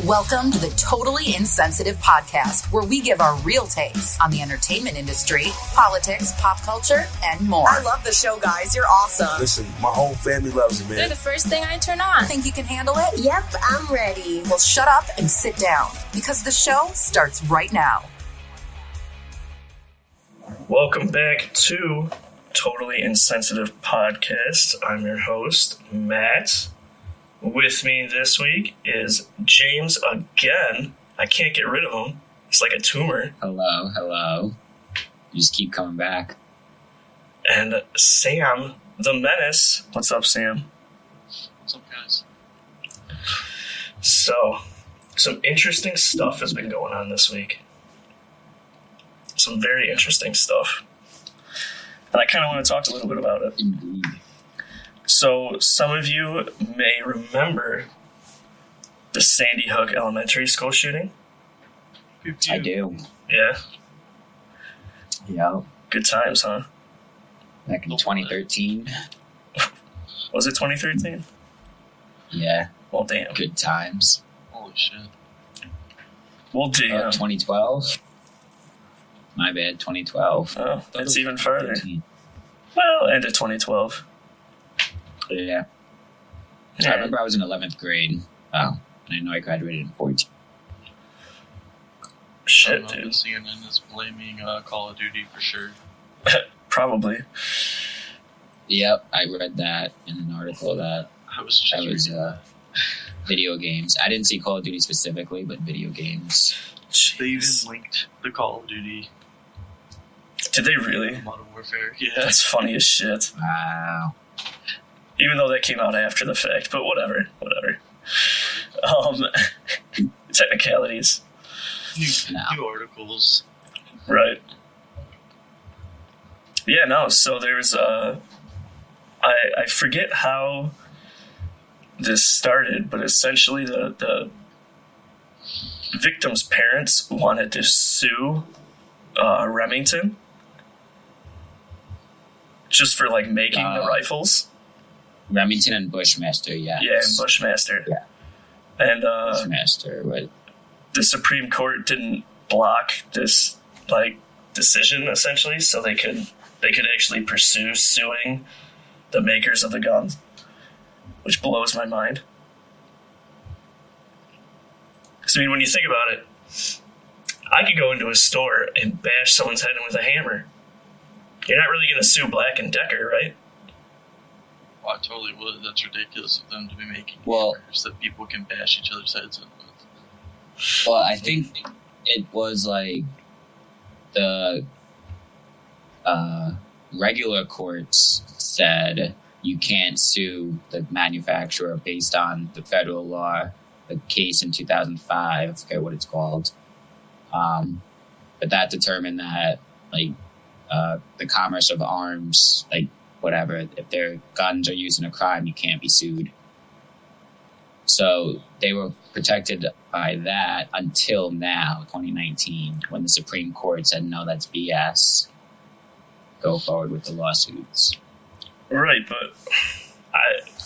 Welcome to the Totally Insensitive podcast, where we give our real takes on the entertainment industry, politics, pop culture, and more. I love the show, guys. You're awesome. Listen, my whole family loves it, man. They're the first thing I turn on. Think you can handle it? Yep, I'm ready. Well, shut up and sit down, because the show starts right now. Welcome back to Totally Insensitive podcast. I'm your host, Matt. With me this week is James again. I can't get rid of him. It's like a tumor. Hello. You just keep coming back. And Sam, the Menace. What's up, Sam? What's up, guys? So, some interesting stuff has been going on this week. Some very interesting stuff. And I kind of want to talk a little bit about it. Indeed. So, some of you may remember the Sandy Hook Elementary School shooting. I do. Yeah? Yeah. Good times, huh? Back in 2013. Was it 2013? Yeah. Well, damn. Good times. Holy shit. Well, damn. 2012. My bad, 2012. Oh, that's even further. 13. Well, end of 2012. Yeah. Yeah. I remember I was in 11th grade. Oh, and I know I graduated in 14. Shit, I don't know, dude. CNN is blaming Call of Duty for sure. Probably. Yep, I read that in an article that I was just reading video games. I didn't see Call of Duty specifically, but video games. they even Jeez. linked the Call of Duty Did they really? Modern Warfare. Yeah. That's funny as shit. Wow. Even though that came out after the fact, but whatever. Technicalities. New articles. Right. Yeah, no, so there's I forget how this started, but essentially the victim's parents wanted to sue Remington just for like making the rifles. Remington and Bushmaster, yeah. Yeah, and Bushmaster. Yeah. And Bushmaster, what? the Supreme Court didn't block this like decision essentially, so they could actually pursue suing the makers of the guns, which blows my mind. Because I mean, when you think about it, I could go into a store and bash someone's head in with a hammer. You're not really going to sue Black & Decker, right? Oh, I totally would. That's ridiculous of them to be making Well- hammers that people can bash each other's heads in with. Well, I think it was like the regular courts said you can't sue the manufacturer based on the federal law. The case in 2005, I forget what it's called. But that determined that, like, the commerce of arms, like, whatever, if their guns are used in a crime, you can't be sued. So they were protected by that until now, 2019, when the Supreme Court said, no, that's BS. Go forward with the lawsuits. Right, but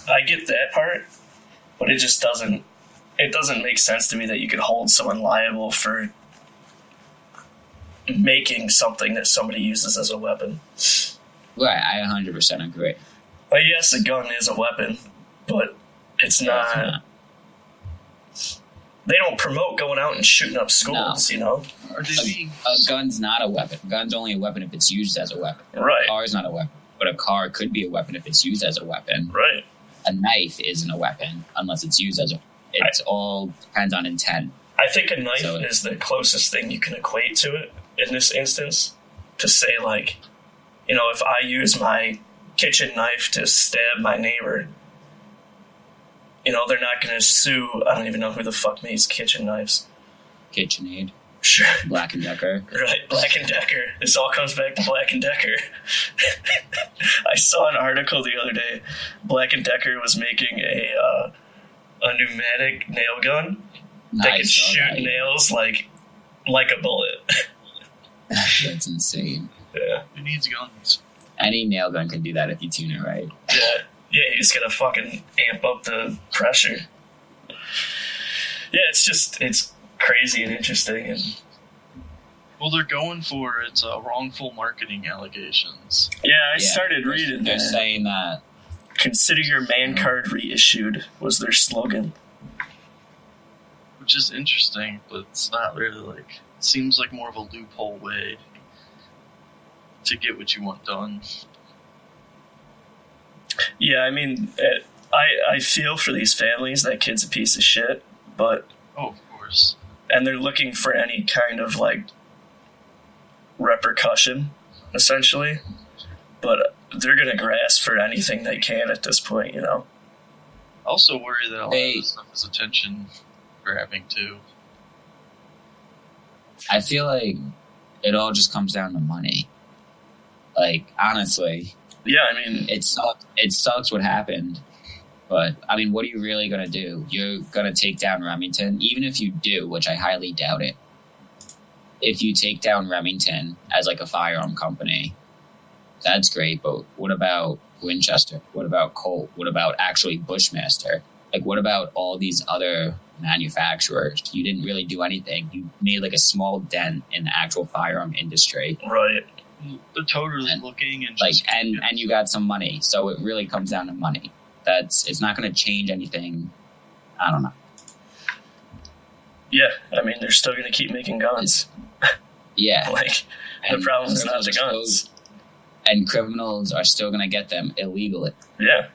I get that part, but it just doesn't make sense to me that you could hold someone liable for making something that somebody uses as a weapon. Right, I 100% agree. Like, yes, a gun is a weapon, but it's not. They don't promote going out and shooting up schools, you know? Are they being... A gun's not a weapon. A gun's only a weapon if it's used as a weapon. Right. A car is not a weapon, but a car could be a weapon if it's used as a weapon. Right. A knife isn't a weapon unless it's used as a... It's all depends on intent. I think a knife is the closest thing you can equate to it in this instance. To say, like, you know, if I use my kitchen knife to stab my neighbor, you know, they're not going to sue. I don't even know who the fuck makes kitchen knives. KitchenAid. Sure. Black & Decker. Right, Black & Decker. This all comes back to Black & Decker. I saw an article the other day. Black & Decker was making a pneumatic nail gun that could shoot nails like a bullet. That's insane. Yeah. Who needs guns? Any nail gun can do that if you tune it right. Yeah, you just gotta fucking amp up the pressure. Yeah, it's crazy and interesting. And Well, they're going for it's wrongful marketing allegations. yeah, I started reading They're that. saying that. Consider your man card reissued was their slogan. Which is interesting, but it's not really like... It seems like more of a loophole way to get what you want done. Yeah, I mean, I feel for these families. That kid's a piece of shit, but... Oh, of course. And they're looking for any kind of, like, repercussion, essentially. But they're going to grasp for anything they can at this point, you know? I also worry that a lot of this stuff is attention grabbing, too. I feel like it all just comes down to money. Like, honestly, Yeah, I mean... it sucks what happened. But, I mean, what are you really going to do? You're going to take down Remington? Even if you do, which I highly doubt it. If you take down Remington as, like, a firearm company, that's great. But what about Winchester? What about Colt? What about actually Bushmaster? Like, what about all these other manufacturers? You didn't really do anything. You made, like, a small dent in the actual firearm industry. Right. They're totally looking and Like, just... and you got some money. So it really comes down to money. It's not going to change anything. I don't know. Yeah, I mean, they're still going to keep making guns. Yeah. Like, the problem is not the guns. And criminals are still going to get them illegally. Yeah.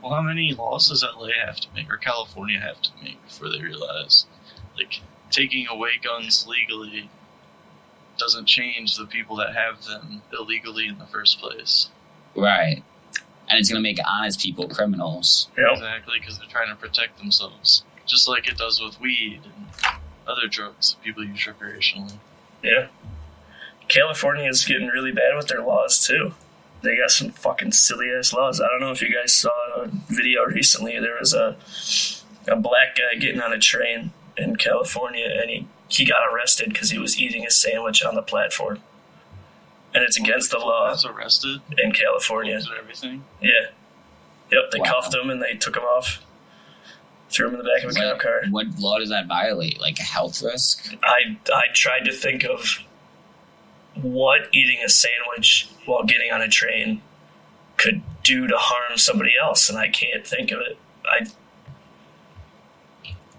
Well, how many laws does LA have to make, or California have to make, before they realize, like, taking away guns legally doesn't change the people that have them illegally in the first place? Right. And it's going to make honest people criminals. Yep. Exactly, because they're trying to protect themselves. Just like it does with weed and other drugs that people use recreationally. Yeah. California is getting really bad with their laws, too. They got some fucking silly-ass laws. I don't know if you guys saw a video recently. There was a black guy getting on a train in California, and he got arrested because he was eating a sandwich on the platform. And it's against the law. He was arrested in California. and everything. Yeah. Yep, they Wow. cuffed him and they took him off. Threw him in the back of a cop car. What law does that violate? Like a health risk? I tried to think of what eating a sandwich while getting on a train could do to harm somebody else, and I can't think of it.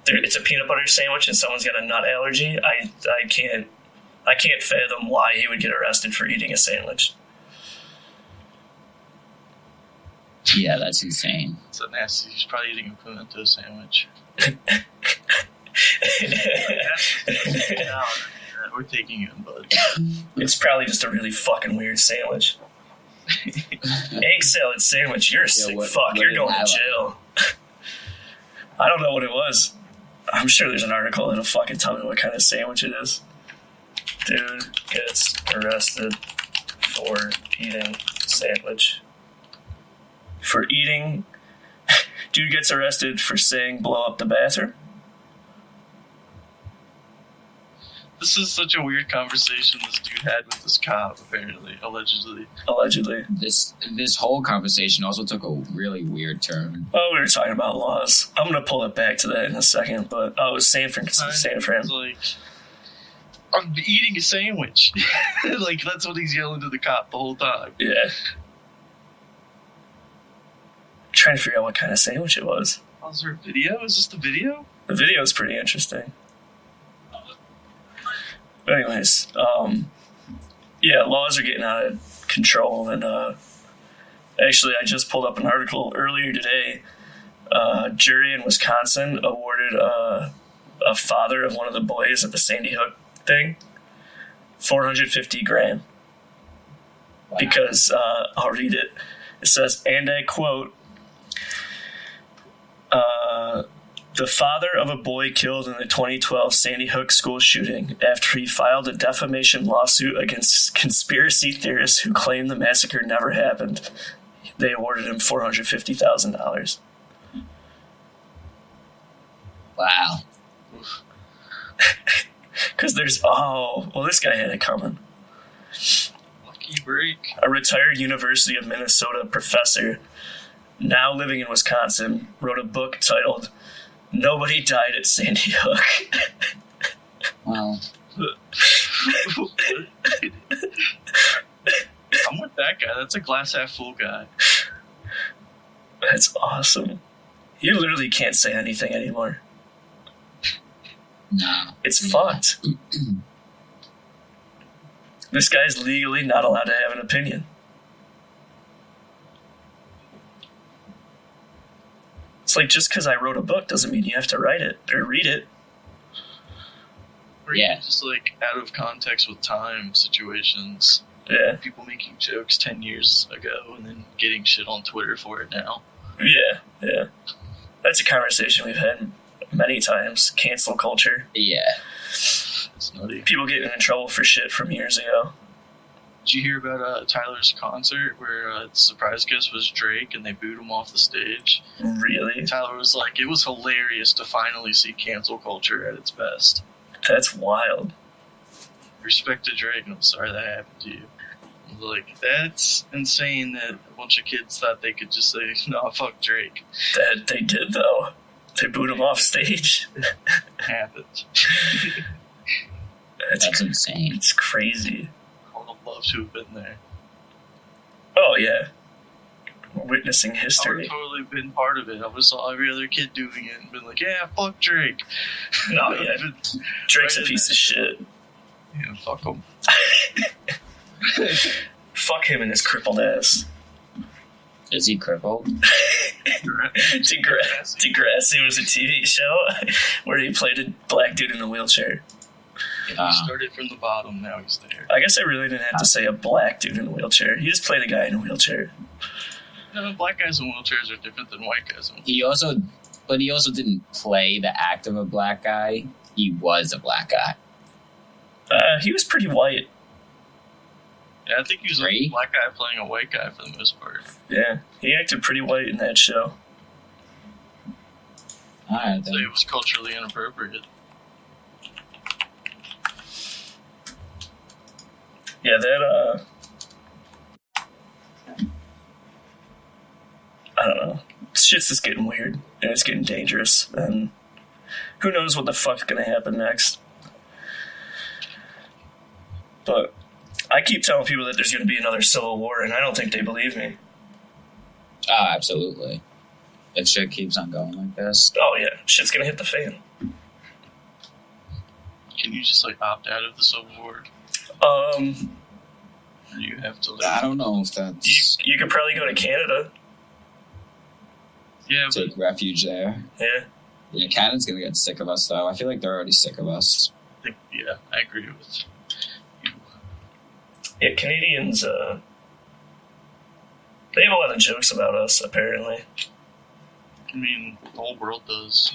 It's a peanut butter sandwich and someone's got a nut allergy. I can't fathom why he would get arrested for eating a sandwich. Yeah, that's insane. It's a nasty. He's probably eating a pimento sandwich. We're taking it, bud. It's probably just a really fucking weird sandwich. Egg salad sandwich, you're a sick fuck. You're going to jail. I don't know what it was. I'm sure there's an article that'll fucking tell me what kind of sandwich it is. Dude gets arrested for eating sandwich. Dude gets arrested for saying blow up the bathroom. This is such a weird conversation this dude had with this cop, apparently, allegedly. This whole conversation also took a really weird turn. Oh, we were talking about laws. I'm gonna pull it back to that in a second, but it was Sanford. It's like, I'm eating a sandwich. Like, that's what he's yelling to the cop the whole time. Yeah. Trying to figure out what kind of sandwich it was. Oh, is there a video? Is this the video? The video is pretty interesting. But anyways, yeah, laws are getting out of control, and actually, I just pulled up an article earlier today. A jury in Wisconsin awarded a father of one of the boys at the Sandy Hook thing $450,000 because I'll read it. It says, and I quote, the father of a boy killed in the 2012 Sandy Hook school shooting after he filed a defamation lawsuit against conspiracy theorists who claim the massacre never happened. They awarded him $450,000. Wow. Because this guy had it coming. Lucky break. A retired University of Minnesota professor, now living in Wisconsin, wrote a book titled Nobody died at Sandy Hook. Well, I'm with that guy. That's a glass half full guy. That's awesome. You literally can't say anything anymore. no. It's fucked. This guy's legally not allowed to have an opinion. It's like, just because I wrote a book doesn't mean you have to write it or read it. Or Yeah. even just like out of context with time situations. Yeah. People making jokes 10 years ago and then getting shit on Twitter for it now. Yeah. That's a conversation we've had many times. Cancel culture. Yeah. It's nutty. People getting in trouble for shit from years ago. Did you hear about Tyler's concert where the surprise guest was Drake and they booed him off the stage? Really? Tyler was like, it was hilarious to finally see cancel culture at its best. That's wild. Respect to Drake, and I'm sorry that happened to you. I was like, that's insane that a bunch of kids thought they could just say, no, fuck Drake. That they did, though. They booed him off stage. It happened. That's insane. It's crazy. I would have loved to have been there. Oh, yeah. We're witnessing I would have history. totally been part of it. I would have saw every other kid doing it and been like, yeah, fuck Drake. No, yeah. Drake's a piece of shit. Yeah, fuck him. Fuck him and his crippled ass. Is he crippled? Degrassi was a TV show where he played a black dude in a wheelchair. He started from the bottom, now he's there. I guess I really didn't have to say a black dude in a wheelchair. He just played a guy in a wheelchair. No, black guys in wheelchairs are different than white guys in wheelchairs. He also didn't play the act of a black guy. He was a black guy. He was pretty white. Yeah, I think he was a Right? black guy playing a white guy for the most part. Yeah, he acted pretty white in that show. Alright, So then. it was culturally inappropriate. Yeah, that, I don't know. Shit's just getting weird, and it's getting dangerous, and who knows what the fuck's gonna happen next. But I keep telling people that there's gonna be another civil war, and I don't think they believe me. Oh, absolutely. If shit keeps on going like this. Oh yeah, shit's gonna hit the fan. Can you just like opt out of the Civil War? Or do you have to I like, don't know if that's You could probably go to Canada. yeah, but take refuge there. Yeah. Yeah, Canada's gonna get sick of us though. I feel like they're already sick of us. yeah, I agree with you. Yeah, Canadians, they have a lot of jokes about us, apparently. I mean, the whole world does.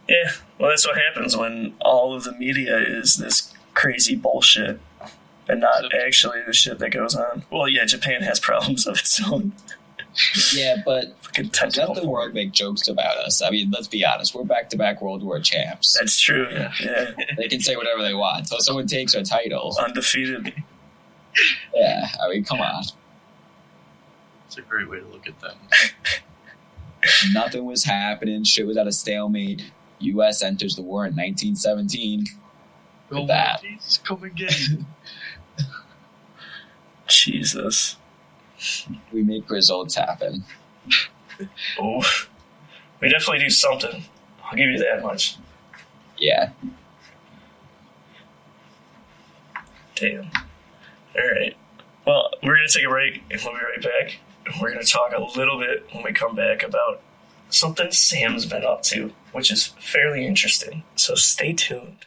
Yeah, well, that's what happens when all of the media is this crazy bullshit and not actually the shit that goes on. Well, yeah, Japan has problems of its own. Yeah, but Fucking let tentacle the porn. world make jokes about us. I mean, let's be honest. We're back-to-back World War champs. That's true, yeah. They can say whatever they want until someone takes our title. Undefeated. Yeah, I mean, come on. It's a great way to look at things. Nothing was happening. Shit was at a stalemate. U.S. enters the war in 1917. Oh, that. Jesus, come again. Jesus. We make results happen. Oh, we definitely do something. I'll give you that much. Yeah. Damn. Alright. Well, we're going to take a break and we'll be right back. We're going to talk a little bit when we come back about something Sam's been up to, which is fairly interesting. So stay tuned.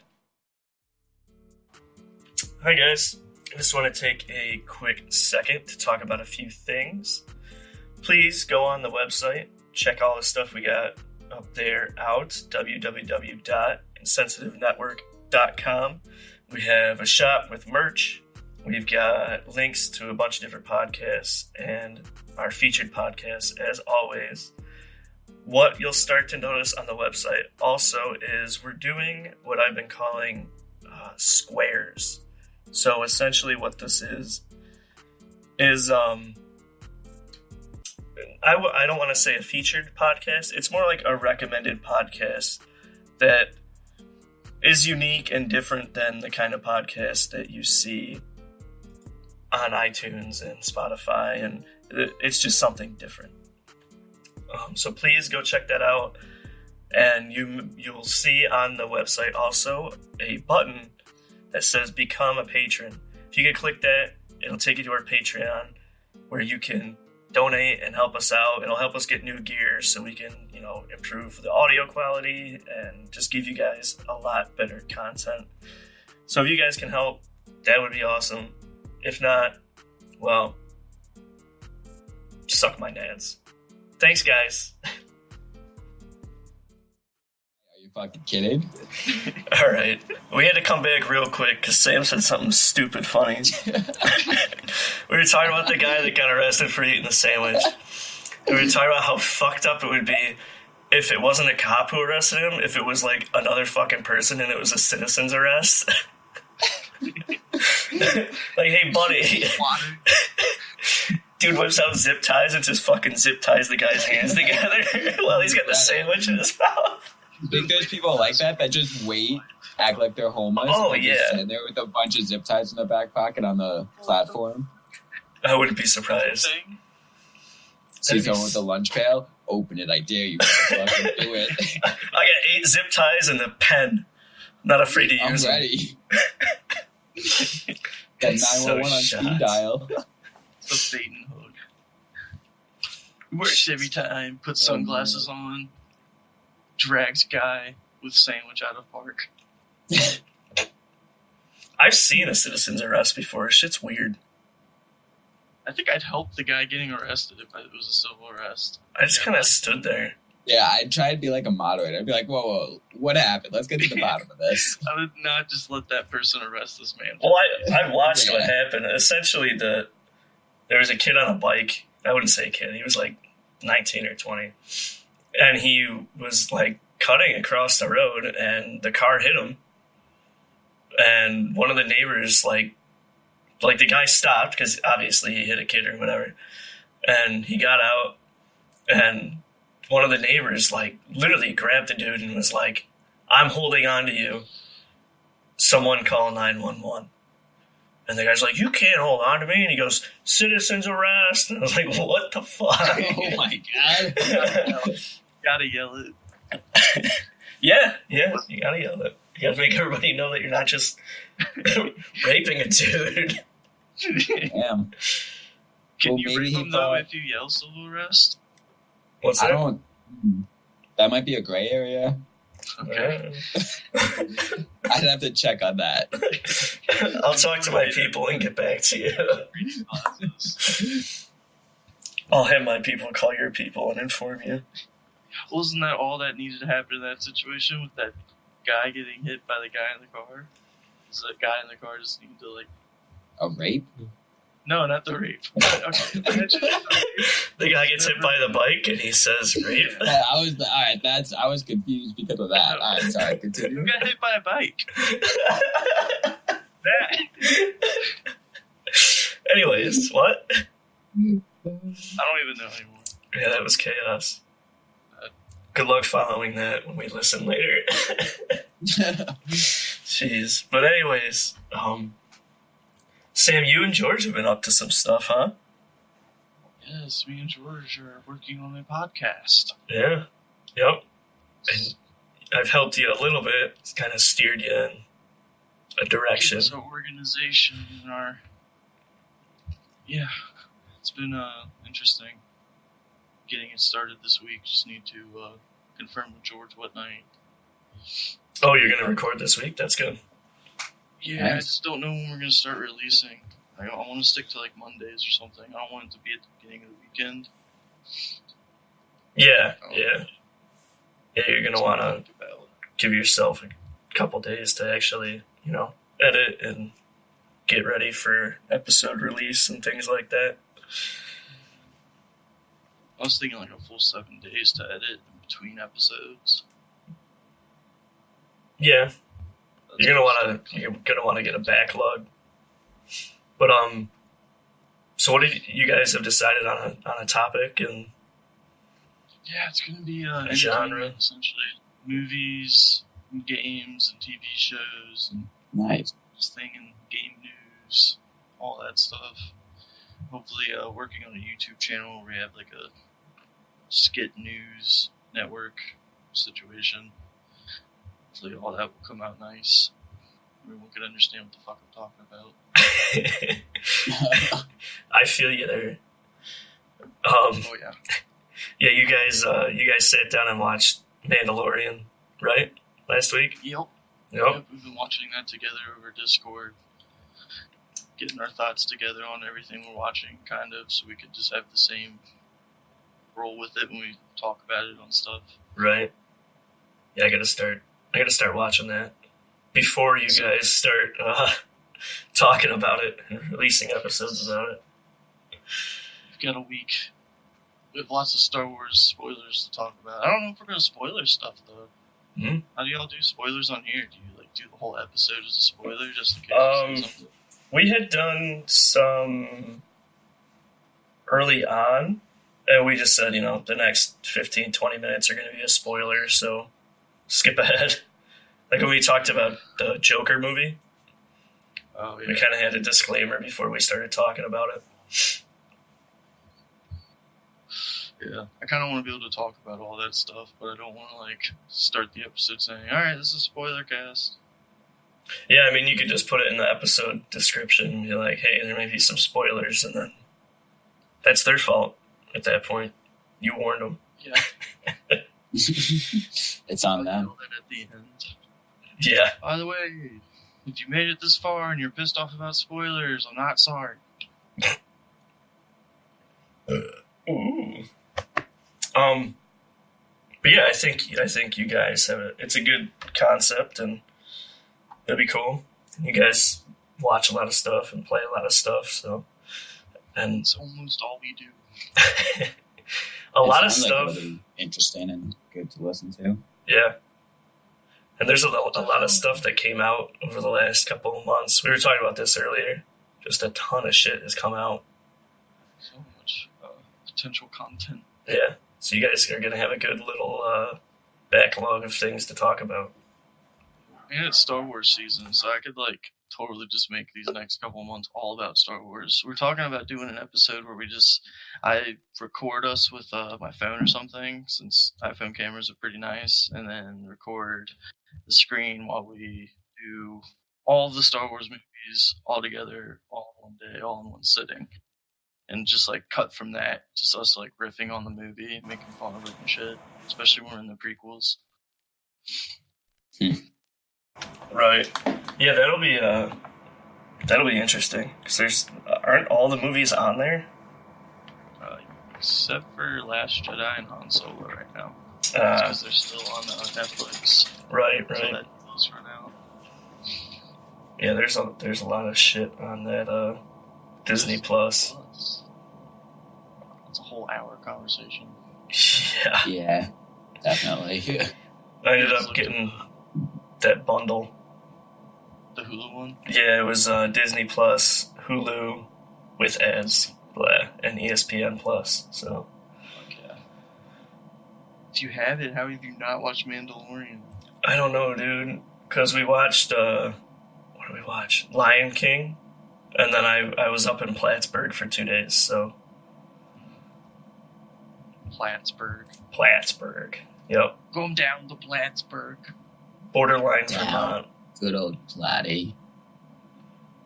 Hi, guys. I just want to take a quick second to talk about a few things. Please go on the website, check all the stuff we got up there out, www.insensitivenetwork.com. We have a shop with merch. We've got links to a bunch of different podcasts and our featured podcasts, as always. What you'll start to notice on the website also is we're doing what I've been calling squares. So essentially what this is I don't want to say a featured podcast. It's more like a recommended podcast that is unique and different than the kind of podcast that you see on iTunes and Spotify, and it's just something different. So please go check that out, and you'll see on the website also a button that says Become a Patron. If you can click that, it'll take you to our Patreon, where you can donate and help us out. It'll help us get new gear so we can, improve the audio quality and just give you guys a lot better content. So if you guys can help, that would be awesome. If not, well, suck my nads. Thanks, guys. Are you fucking kidding? All right. We had to come back real quick because Sam said something stupid funny. We were talking about the guy that got arrested for eating the sandwich. We were talking about how fucked up it would be if it wasn't a cop who arrested him, if it was like another fucking person and it was a citizen's arrest. Like, hey, buddy. Dude whips out zip ties and just fucking zip ties the guy's hands together while he's got the sandwich in his mouth. I think there's people like that just wait, act like they're homeless. Oh, and yeah. just sit there with a bunch of zip ties in their back pocket on the platform. I wouldn't be surprised. See someone with a lunch pail? Open it, I dare you. Fucking do it. I got 8 zip ties and a pen. Not afraid to use I'm ready. Got 911 so on shot. speed dial. The bait and hook. Works every time, puts sunglasses on, drags guy with sandwich out of park. I've seen a citizen's arrest before. Shit's weird. I think I'd help the guy getting arrested if it was a civil arrest. I just kind of stood there. Yeah, I'd try to be like a moderator. I'd be like, whoa, what happened? Let's get to the bottom of this. I would not just let that person arrest this man. Well, I watched what happened. Essentially, there was a kid on a bike. I wouldn't say a kid. He was like 19 or 20. And he was like cutting across the road and the car hit him. And one of the neighbors, like the guy stopped because obviously he hit a kid or whatever. And he got out and one of the neighbors like literally grabbed the dude and was like, I'm holding on to you. Someone call 911. And the guy's like, you can't hold on to me. And he goes, citizen's arrest. And I was like, what the fuck? Oh my God. Gotta yell it. Yeah, you gotta yell it. You gotta make everybody know that you're not just raping a dude. Damn. Can Well, you maybe rape he him though thought- if you yell civil arrest? What's I that? don't. That might be a gray area. Okay. I'd have to check on that. I'll talk to my people and get back to you. Reading glasses. I'll have my people call your people and inform you. Wasn't that all that needed to happen in that situation with that guy getting hit by the guy in the car? Does that guy in the car just need to like... A rape? No, not the rape. Okay, imagine the rape. The guy gets hit by the bike and he says rape. Yeah, I was confused because of that. All right, sorry, continue. Who got hit by a bike? That. Anyways, what? I don't even know anymore. Yeah, that was chaos. Good luck following that when we listen later. Jeez. But anyways, Sam, you and George have been up to some stuff, huh? Yes, me and George are working on a podcast. Yeah. Yep. And I've helped you a little bit. It's kind of steered you in a direction. It's our organization and our... Yeah, it's been interesting getting it started this week. Just need to confirm with George what night. Oh, you're going to record this week? That's good. Yeah, I Nice. just don't know when we're going to start releasing. I want to stick to like Mondays or something. I don't want it to be at the beginning of the weekend. Yeah, yeah. Yeah, you're going to want to Think about it. give yourself a couple days to actually, edit and get ready for episode release and things like that. I was thinking like a full 7 days to edit in between episodes. Yeah, you're gonna want to get a backlog. But So what did you guys have decided on a topic and Yeah, it's going to be a genre? Essentially. Movies, and games, and TV shows, and Nice. just thing and game news, all that stuff. Hopefully, working on a YouTube channel where we have like a skit news network situation. Hopefully, all that will come out nice. Everyone can understand what the fuck I'm talking about. I feel you there. Oh yeah. Yeah, you guys sat down and watched Mandalorian, right? Last week? Yep. Yep. We've been watching that together over Discord. Getting our thoughts together on everything we're watching, kind of, so we could just have the same roll with it when we talk about it on stuff. Right. Yeah, I gotta start watching that before you guys start talking about it and releasing episodes about it. We've got a week. We have lots of Star Wars spoilers to talk about. I don't know if we're going to spoiler stuff, though. Hmm? How do y'all do spoilers on here? Do you, do the whole episode as a spoiler, just in case you say something? We had done some early on, and we just said, the next 15, 20 minutes are going to be a spoiler, so skip ahead. Like when we talked about the Joker movie, Oh, yeah. we kind of had a disclaimer before we started talking about it. Yeah, I kind of want to be able to talk about all that stuff, but I don't want to, start the episode saying, alright, this is a spoiler cast. Yeah, I mean, you could just put it in the episode description and be like, hey, there may be some spoilers, and then that's their fault at that point. You warned them. Yeah. It's on them. I'll at the end. Yeah. By the way, if you made it this far and you're pissed off about spoilers, I'm not sorry. Ooh. But yeah, I think you guys have it's a good concept, and it'll be cool. You guys watch a lot of stuff and play a lot of stuff, so and It's almost all we do. a lot of sounds stuff. Like really interesting and good to listen to. Yeah. And there's a lot of stuff that came out over the last couple of months. We were talking about this earlier. Just a ton of shit has come out. So much potential content. Yeah. So you guys are going to have a good little backlog of things to talk about. And it's Star Wars season, so I could totally just make these next couple of months all about Star Wars. We're talking about doing an episode where I record us with my phone or something, since iPhone cameras are pretty nice, and then record the screen while we do all of the Star Wars movies all together, all in one day, all in one sitting. And just cut from that, just us riffing on the movie, making fun of it and shit, especially when we're in the prequels. Right. Yeah, that'll be interesting. Because aren't all the movies on there? Except for Last Jedi and Han Solo right now. Because they're still on Netflix. Right. So that deal's run out. Yeah, there's a lot of shit on that Disney Plus. It's a whole hour conversation. Yeah. Yeah, definitely. I ended up getting that bundle. The Hulu one? Yeah, it was Disney Plus, Hulu, with ads, blah, and ESPN Plus. So. Okay. If you have it, how have you not watched Mandalorian? I don't know, dude. Because we watched, what did we watch? Lion King. And then I was up in Plattsburgh for 2 days, so. Plattsburgh. Yep. Going down to Plattsburgh. Borderline Down. Vermont. Good old Platty.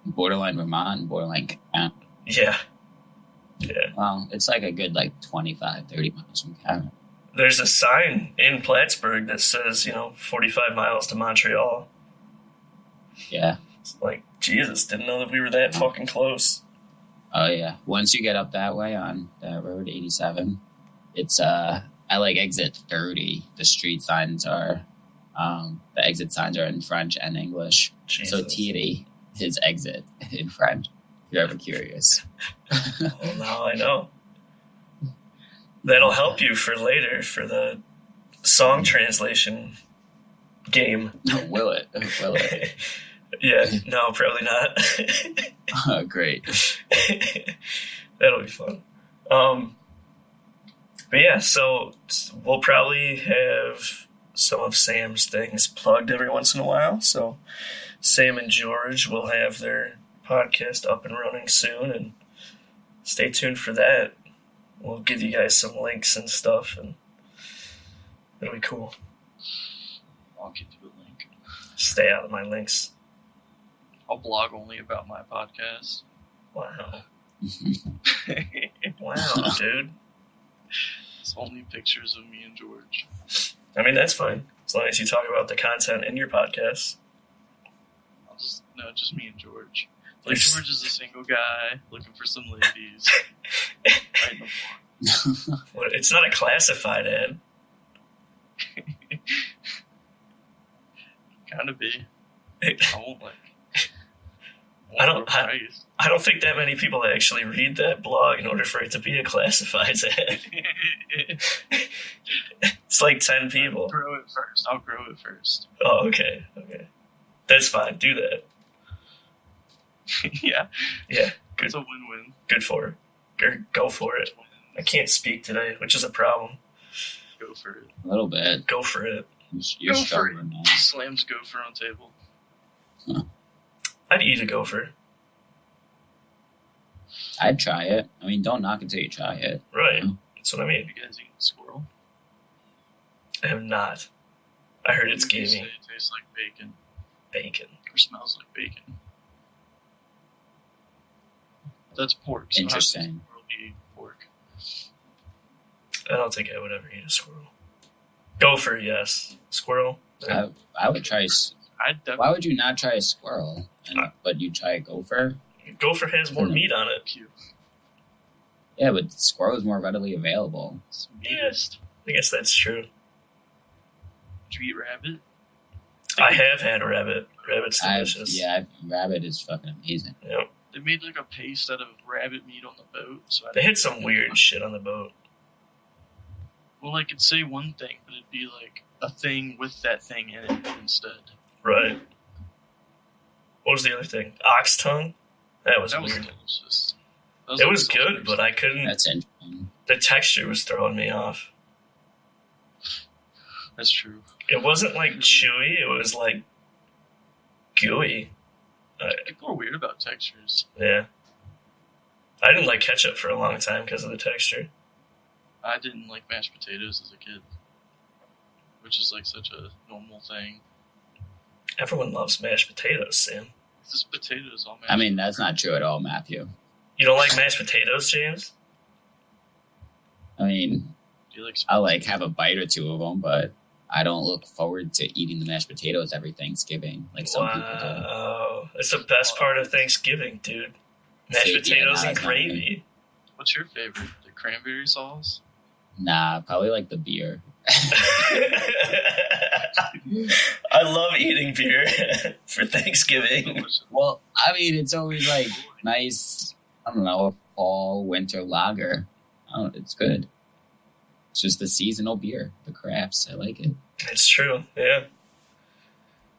Borderline Vermont, borderline. Yeah. Well, it's a good 25, 30 miles from Canada. There's a sign in Plattsburgh that says, 45 miles to Montreal. Yeah. It's Jesus, didn't know that we were that fucking close. Oh yeah. Once you get up that way on that road 87, it's I exit 30. The street signs are the exit signs are in French and English. Jesus. So Thierry is exit in French. If you're ever curious. Well, now I know. That'll help you for later for the song translation game. Will it? Will it? Yeah, no, probably not. Oh, great. That'll be fun. But yeah, so we'll probably have some of Sam's things plugged every once in a while. So Sam and George will have their podcast up and running soon, and stay tuned for that. We'll give you guys some links and stuff, and it'll be cool. I'll get you a link. Stay out of my links. I'll blog only about my podcast. Wow. Wow, dude. It's only pictures of me and George. I mean, that's fine. As long as you talk about the content in your podcast. Just me and George. Like, George is a single guy looking for some ladies. Right in the blog. Well, it's not a classified ad. Kind of be. I won't I don't think that many people actually read that blog in order for it to be a classifieds ad. It's like 10 people. I'll grow it first. Oh, okay. That's fine. Do that. Yeah. Yeah. Good. It's a win-win. Good for it. Go for it. I can't speak today, which is a problem. Go for it. A little bit. Go for it. You're Go for it. stubborn now. Slams gopher on table. I'd eat a gopher. I'd try it. I mean, don't knock until you try it. Right. That's what I mean. You guys eating squirrel? I have not. I heard it's You say gamey. it tastes like bacon. Bacon. Or smells like bacon. That's pork. So Interesting. how does squirrel eat pork? I don't think I would ever eat a squirrel. Gopher, yes. Squirrel? I would try. I'd definitely Why would you not try a squirrel, but you try a gopher? Gopher has more meat on it. cute. Yeah, but squirrel is more readily available. It's meatest. I guess that's true. Did you eat rabbit? I have had rabbit. Rabbit's delicious. Rabbit is fucking amazing. Yep. They made like a paste out of rabbit meat on the boat. So They had some weird shit on the boat. Well, I could say one thing, but it'd be like a thing with that thing in it instead. Right. What was the other thing? Ox tongue? That was That was weird. delicious. It was good, but I couldn't. That's interesting. The texture was throwing me off. That's true. It wasn't like chewy, it was like gooey. People are weird about textures. Yeah. I didn't like ketchup for a long time because of the texture. I didn't like mashed potatoes as a kid, which is like such a normal thing. Everyone loves mashed potatoes, Sam. It's just potatoes all mashed. I mean, that's not true at all, Matthew. You don't like mashed potatoes, James? I mean, Do you like I'll like have a bite or two of them, but I don't look forward to eating the mashed potatoes every Thanksgiving like some people do. Wow. That's the best part of Thanksgiving, dude. Mashed See, yeah, potatoes no, and that's not me. gravy. What's your favorite? The cranberry sauce? Nah, probably like the beer. I love eating beer for Thanksgiving. Well, I mean, it's always like nice, I don't know, a fall, winter lager. It's good. It's just the seasonal beer, the crafts. I like it. It's true, yeah.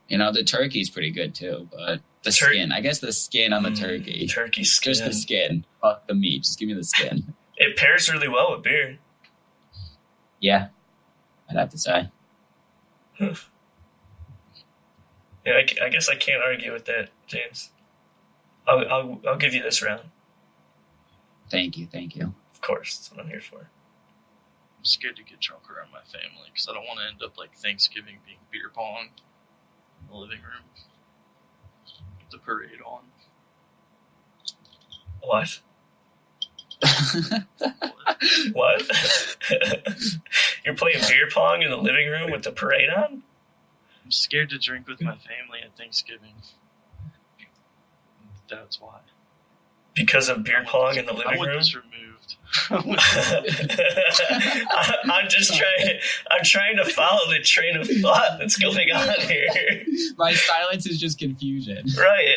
You know, the turkey's pretty good too, but the skin. I guess the skin on the turkey. Turkey skin. Just the skin. Fuck the meat. Just give me the skin. It pairs really well with beer. Yeah, I'd have to say. Yeah, I guess I can't argue with that, James. I'll give you this round. Thank you. Of course, that's what I'm here for. I'm scared to get drunk around my family because I don't want to end up like Thanksgiving being beer pong in the living room with the parade on. What? What? You're playing beer pong in the living room with the parade on? I'm scared to drink with my family at Thanksgiving. That's why. Because of beer pong in the I living want room? this removed. I'm trying to follow the train of thought that's going on here. My silence is just confusion. Right.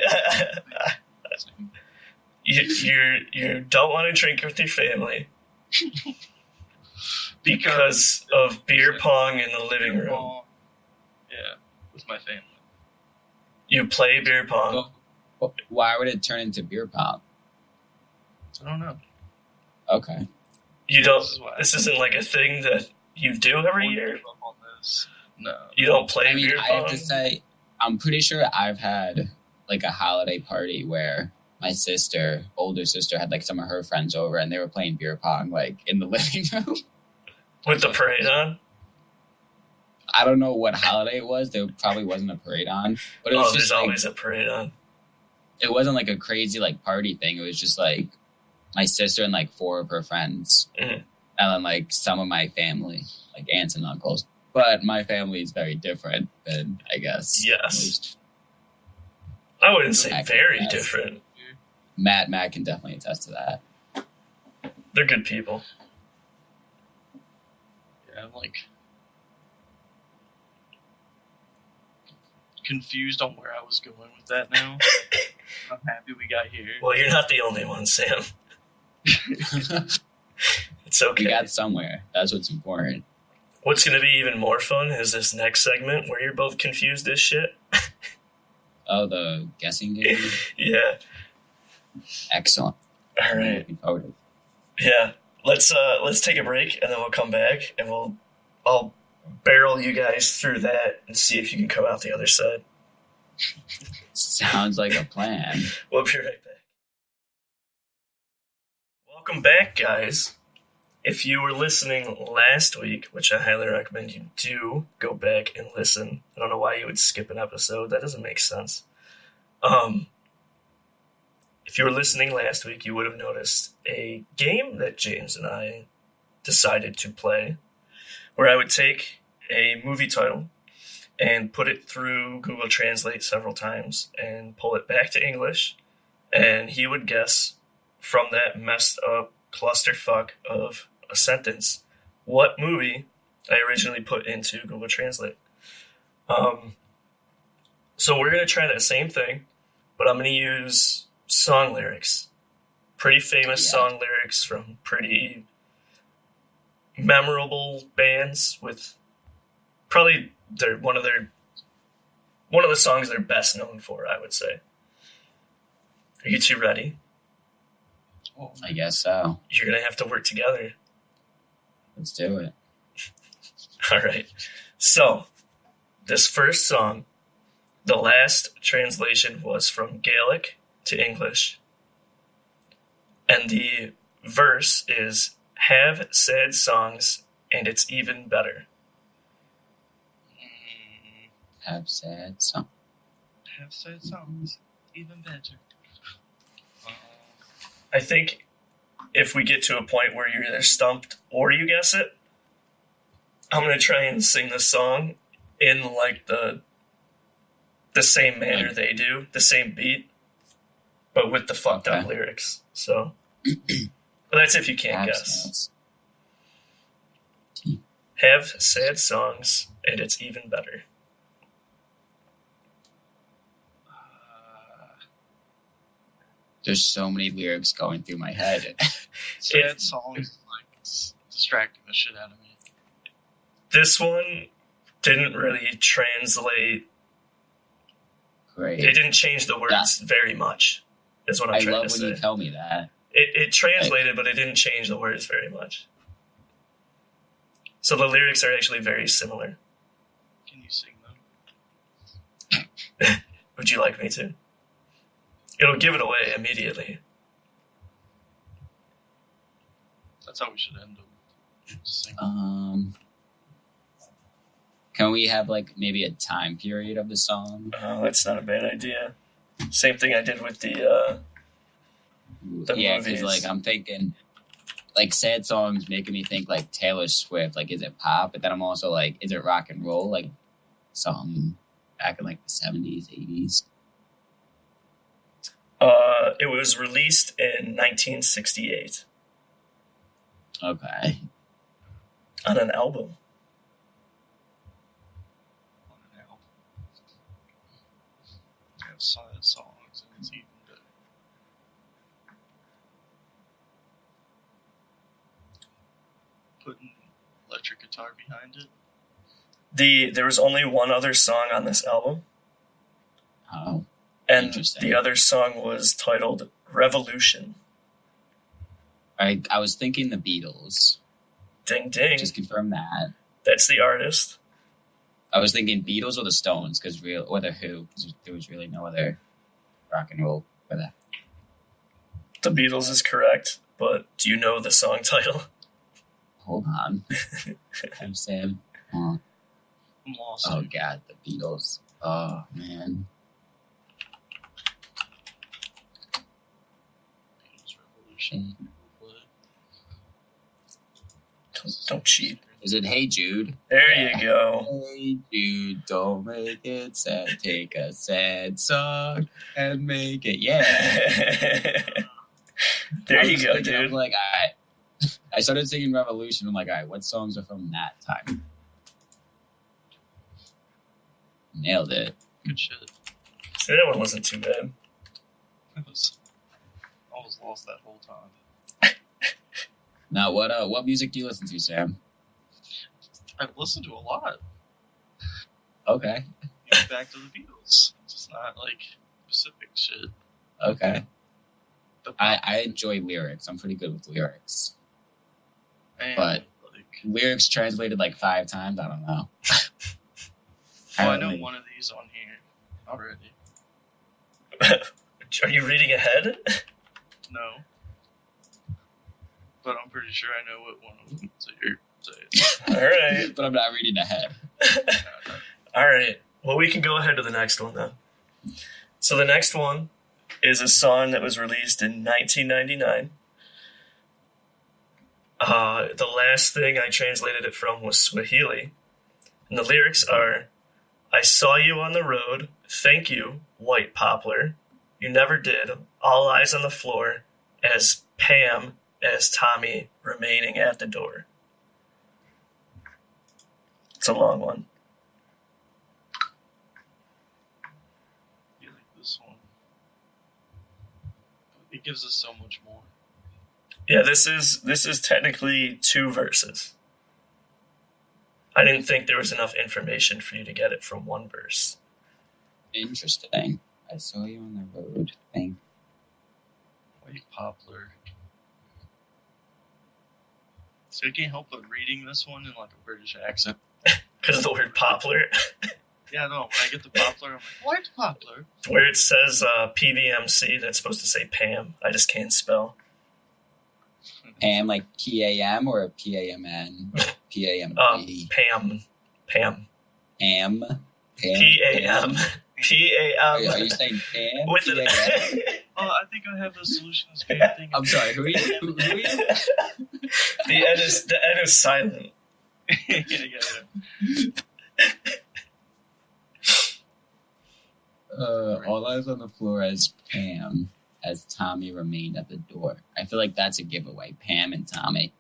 You don't want to drink with your family because of beer pong in the living room. Pong. Yeah, with my family. You play beer pong. Why would it turn into beer pong? I don't know. Okay. You don't. This isn't like a thing that you do every year. On this. No. You don't play I mean, beer I pong. have to say, I'm pretty sure I've had like a holiday party where my older sister, had like some of her friends over, and they were playing beer pong like in the living room With the parade on. I don't know what holiday it was. There probably wasn't a parade on, but it was There's just like, always a parade on. it wasn't like a crazy like party thing. It was just like my sister and like 4 of her friends, Mhm. and then like some of my family, like aunts and uncles. But my family is very different than, I guess, Yes. most. I wouldn't say Heck, very yes. different. Matt can definitely attest to that. They're good people. Yeah, I'm like confused on where I was going with that now. I'm happy we got here. Well, you're not the only one, Sam. It's okay. We got somewhere. That's what's important. What's going to be even more fun is this next segment where you're both confused as shit. Oh, the guessing game? Yeah. Excellent. All I'm right. looking forward to it. Yeah. Let's take a break and then we'll come back and I'll barrel you guys through that and see if you can come out the other side. Sounds like a plan. We'll be right back. Welcome back, guys. If you were listening last week, which I highly recommend you do go back and listen. I don't know why you would skip an episode. That doesn't make sense. If you were listening last week, you would have noticed a game that James and I decided to play, where I would take a movie title and put it through Google Translate several times and pull it back to English, and he would guess from that messed up clusterfuck of a sentence what movie I originally put into Google Translate. So we're going to try that same thing, but I'm going to use song lyrics. Pretty famous song lyrics from pretty memorable bands with probably one of the songs they're best known for, I would say. Are you two ready? Oh, I guess so. You're going to have to work together. Let's do it. All right. So, this first song, the last translation was from Gaelic to English. And the verse is, "Have sad songs, and it's even better." Have sad song. Have sad songs, even better. I think if we get to a point where you're either stumped or you guess it, I'm going to try and sing the song in like the same manner they do, the same beat, but with the fucked up lyrics. So, but that's if you can't guess. Have sad songs, and it's even better. There's so many lyrics going through my head. Sad songs like distracting the shit out of me. This one didn't really translate. Great. It didn't change the words very much, is what I'm I trying love to when say. you tell me that. It translated, but it didn't change the words very much. So the lyrics are actually very similar. Can you sing them? Would you like me to? It'll give it away immediately. That's how we should end them. Just sing. Can we have like maybe a time period of the song? Oh, that's not a bad idea. Same thing I did with the Yeah, movies. because like I'm thinking, like sad songs making me think like Taylor Swift. Like, is it pop? But then I'm also like, is it rock and roll? Like, song back in like the 70s, 80s. It was released in 1968 Okay. on an album. On an album. Have sad songs, and it's even better. Putting electric guitar behind it. There was only one other song on this album, Oh, and Interesting. the other song was titled "Revolution." I was thinking the Beatles. Ding ding. Just confirm that. That's the artist. I was thinking Beatles or the Stones, or the Who, because there was really no other rock and roll for that. The Beatles is correct, but do you know the song title? Hold on. I'm Sam. Oh, I'm lost. oh God, the Beatles. Oh man. Beatles Revolution. Don't cheat. Is it Hey Jude? There you go. Hey Jude, don't make it sad. Take a sad song and make it, There you go, dude. I'm like, I started singing Revolution. I'm like, all right, what songs are from that time? Nailed it. Good shit. See, that one wasn't too bad. I was lost that whole time. Now, what music do you listen to, Sam? I've listened to a lot. Okay. Even back to the Beatles. Just not like specific shit. Okay. I enjoy lyrics. I'm pretty good with lyrics. Man, But- like, Lyrics translated like 5 times. I don't know. I know one of these on here already. Are you reading ahead? No. But I'm pretty sure I know what one of them is. So you're saying. All right. But I'm not reading ahead. All right. Well, we can go ahead to the next one then. So the next one is a song that was released in 1999. The last thing I translated it from was Swahili. And the lyrics are, I saw you on the road. Thank you, white poplar. You never did. All eyes on the floor. As Pam, as Tommy, remaining at the door. It's a long one. I feel like this one. It gives us so much more. Yeah, this is technically 2 verses. I didn't think there was enough information for you to get it from 1 verse. Interesting. I saw you on the road. Thank White poplar. So I can't help but reading this one in like a British accent. Because of the word poplar. Yeah, no, when I get the poplar, I'm like, white poplar? Where it says PBMC, that's supposed to say Pam. I just can't spell. Pam, like P-A-M or P-A-M-N? P-A-M-P. Pam. Pam. Pam. P-A-M. P-A-M. Are you saying Pam? With P-A-M? Oh, I think I have the solution to this bad thing. I'm sorry, who are you? Who are you? The N is silent. yeah. All eyes on the floor as Pam, as Tommy remained at the door. I feel like that's a giveaway. Pam and Tommy.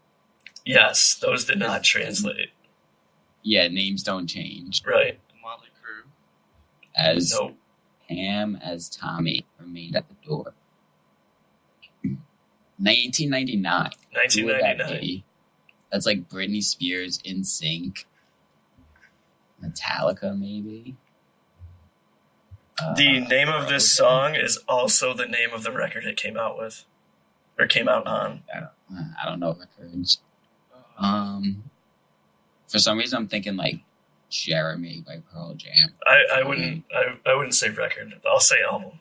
Yes, those did not translate. Yeah, names don't change. Right. Motley Crue. As Nope. Pam as Tommy remained at the door. 1999. Who would that 1999. be? That's like Britney Spears, NSYNC, Metallica, maybe. The name of this song is also the name of the record it came out with. Or came out on. I don't know records. For some reason, I'm thinking like Jeremy by Pearl Jam. I wouldn't say record. I'll say album.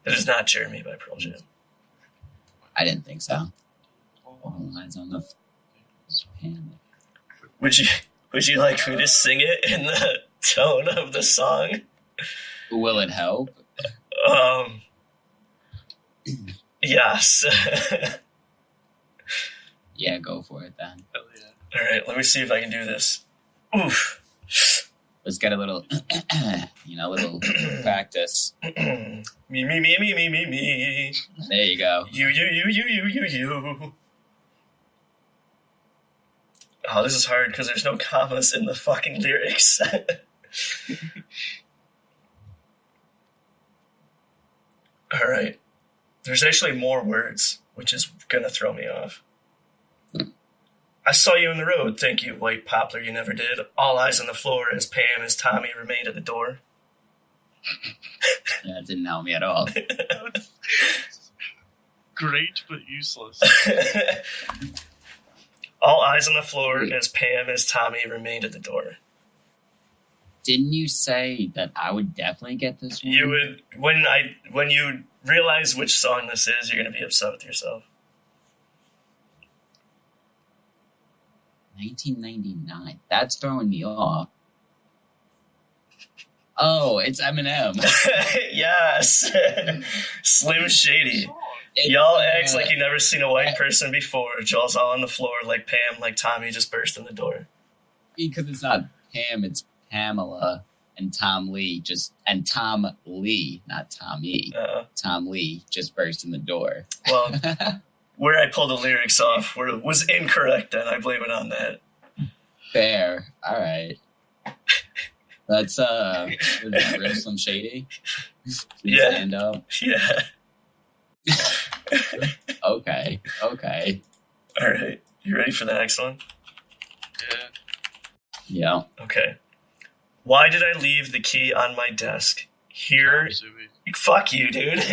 It is not Jeremy by Pearl Jam. I didn't think so. All eyes on the Pam. Would you like me to sing it in the tone of the song? Will it help? Yes. Yeah, go for it then. Hell yeah. All right, let me see if I can do this. Oof. Let's get a little, little practice. Me. There you go. You. Oh, this is hard because there's no commas in the fucking lyrics. All right. There's actually more words, which is going to throw me off. I saw you in the road. Thank you, white poplar. You never did. All eyes on the floor as Pam as Tommy remained at the door. That didn't help me at all. Great, but useless. All eyes on the floor as Pam as Tommy remained at the door. Didn't you say that I would definitely get this one? You would when you realize which song this is, you're gonna be upset with yourself. 1999. That's throwing me off. Oh, it's Eminem. Yes. Slim Shady. It's, Y'all act like you never seen a white person before. Y'all's all on the floor like Pam, like Tommy just burst in the door. Because it's not Pam, it's Pamela and Tom Lee Tom Lee, not Tommy. Tom Lee just burst in the door. Well, where I pulled the lyrics off was incorrect then. I blame it on that. Fair. All right. That's what is that, real Slim Shady? Yeah. Stand up. Yeah. Okay. All right. You ready for the next one? Yeah. Okay. Why did I leave the key on my desk? Here. Fuck you, dude.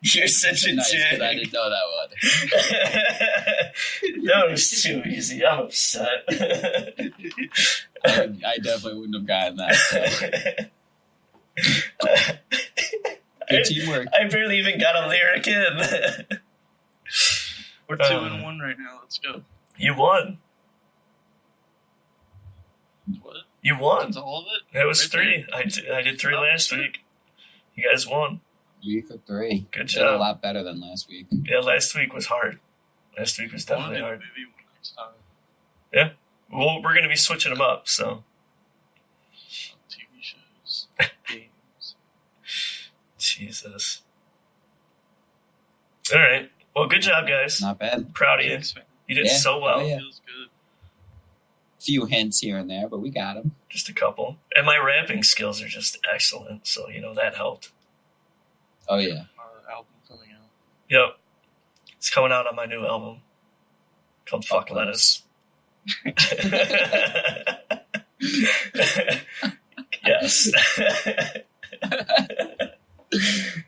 You're such a Nice, 'cause dick. I didn't know that one. That was too easy. I'm upset. I definitely wouldn't have gotten that. So. Good teamwork. I barely even got a lyric in. We're 2-1 right now. Let's go. You won. What? You won. That's all of it? It was Right 3. I did 3 last week. You guys won. 3 for 3. Good Did a job. lot better than last week. Yeah, last week was hard. Last week was Well, definitely hard. maybe next time. Yeah. Well, we're going to be switching them up, so. TV shows, games. Jesus. All right. Well, good job, guys. Not bad. Proud of you. Thanks, man. You did Yeah. so well. Oh, yeah. Feels good. Few hints here and there, but we got them. Just a couple. And my rapping skills are just excellent, so, that helped. Oh, yeah. Album coming out. Yep. It's coming out on my new album called Fuck Lettuce. Yes.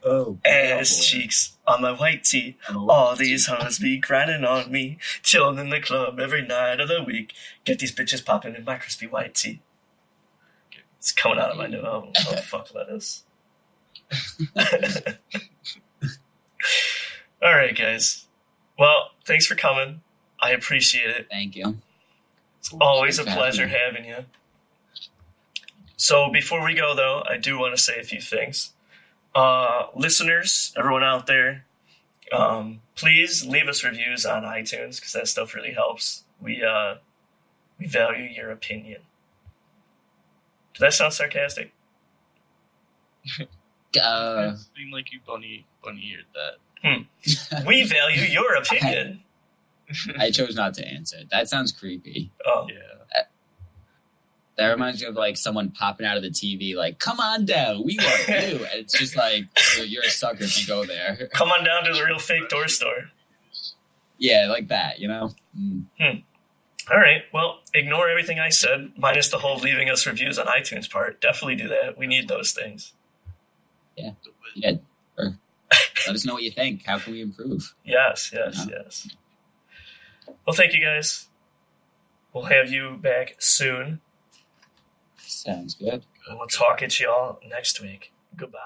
Oh, Ass cheeks on my white tee. All these hoes be grinding on me. Chilling in the club every night of the week. Get these bitches popping in my crispy white tee. It's coming out of my new album called Fuck Lettuce. All right, guys. Well, thanks for coming. I appreciate it. Thank you. It's always a Thanks for pleasure having having you. So before we go, though, I do want to say a few things. Listeners, everyone out there, please leave us reviews on iTunes because that stuff really helps. We value your opinion. Does that sound sarcastic? It seemed like you bunny-eared that. We value your opinion. I chose not to answer. That sounds creepy. Oh, Yeah. That reminds me of like someone popping out of the TV, like, "Come on down, we want you." And it's just like you're a sucker if you go there. come on down to the real fake door store. Yeah, like that, you know. All right. Well, ignore everything I said, minus the whole leaving us reviews on iTunes part. Definitely do that. We need those things. Yeah. Or let us know what you think. How can we improve? Yes. Yeah. Well, thank you guys. We'll have you back soon. Sounds good. And we'll talk at y'all next week. Goodbye.